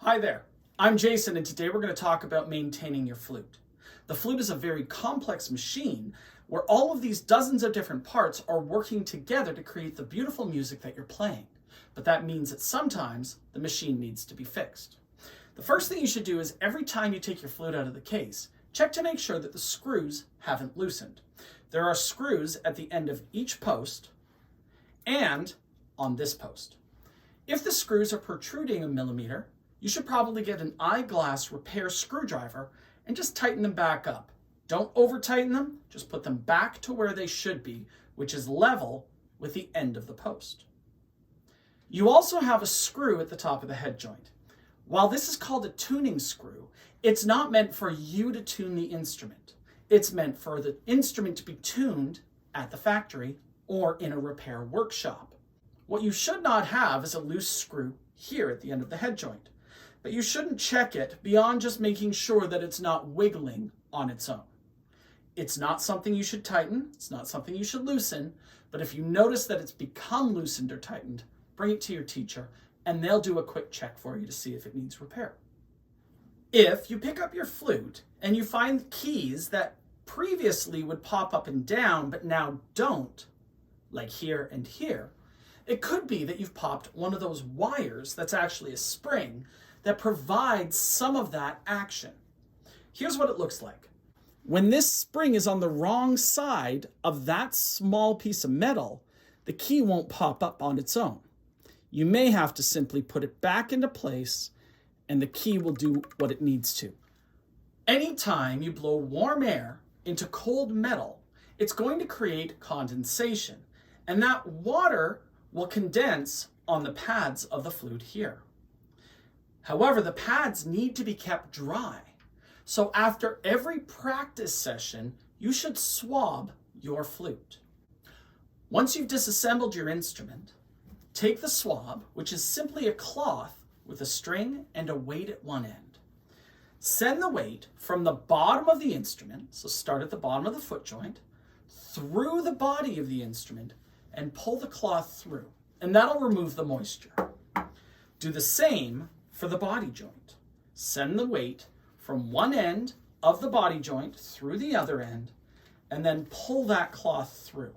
Hi there, I'm Jason, and today we're going to talk about maintaining your flute. The flute is a very complex machine where all of these dozens of different parts are working together to create the beautiful music that you're playing. But that means that sometimes the machine needs to be fixed. The first thing you should do is every time you take your flute out of the case, check to make sure that the screws haven't loosened. There are screws at the end of each post and on this post. If the screws are protruding a millimeter, you should probably get an eyeglass repair screwdriver and just tighten them back up. Don't over tighten them, just put them back to where they should be, which is level with the end of the post. You also have a screw at the top of the head joint. While this is called a tuning screw, it's not meant for you to tune the instrument. It's meant for the instrument to be tuned at the factory or in a repair workshop. What you should not have is a loose screw here at the end of the head joint. But you shouldn't check it beyond just making sure that it's not wiggling on its own. It's not something you should tighten, it's not something you should loosen, but if you notice that it's become loosened or tightened, bring it to your teacher and they'll do a quick check for you to see if it needs repair. If you pick up your flute and you find keys that previously would pop up and down but now don't, like here and here, it could be that you've popped one of those wires that's actually a spring that provides some of that action. Here's what it looks like. When this spring is on the wrong side of that small piece of metal, the key won't pop up on its own. You may have to simply put it back into place and the key will do what it needs to. Anytime you blow warm air into cold metal, it's going to create condensation, and that water will condense on the pads of the flute here. However, the pads need to be kept dry. So after every practice session, you should swab your flute. Once you've disassembled your instrument, take the swab, which is simply a cloth with a string and a weight at one end. Send the weight from the bottom of the instrument, so start at the bottom of the foot joint, through the body of the instrument, and pull the cloth through, and that'll remove the moisture. Do the same for the body joint. Send the weight from one end of the body joint through the other end, and then pull that cloth through.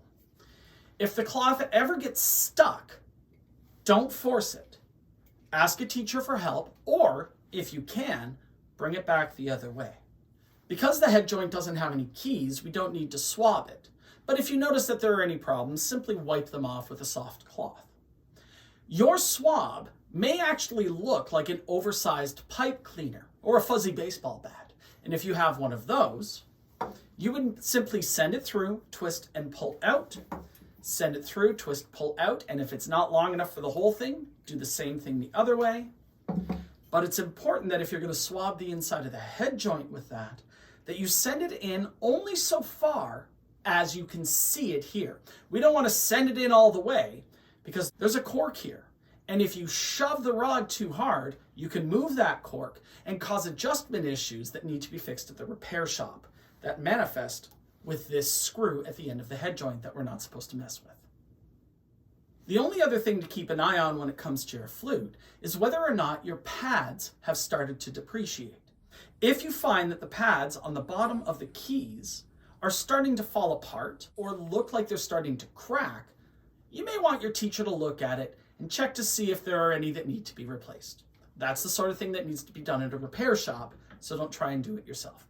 If the cloth ever gets stuck, don't force it. Ask a teacher for help, or if you can, bring it back the other way. Because the head joint doesn't have any keys, we don't need to swab it. But if you notice that there are any problems, simply wipe them off with a soft cloth. Your swab may actually look like an oversized pipe cleaner or a fuzzy baseball bat. And if you have one of those, you would simply send it through, twist and pull out, send it through, twist, pull out, and if it's not long enough for the whole thing, do the same thing the other way. But it's important that if you're going to swab the inside of the head joint with that you send it in only so far as you can see it here. We don't want to send it in all the way because there's a cork here. And if you shove the rod too hard, you can move that cork and cause adjustment issues that need to be fixed at the repair shop that manifest with this screw at the end of the head joint that we're not supposed to mess with. The only other thing to keep an eye on when it comes to your flute is whether or not your pads have started to depreciate. If you find that the pads on the bottom of the keys are starting to fall apart or look like they're starting to crack, you may want your teacher to look at it and check to see if there are any that need to be replaced. That's the sort of thing that needs to be done at a repair shop, so don't try and do it yourself.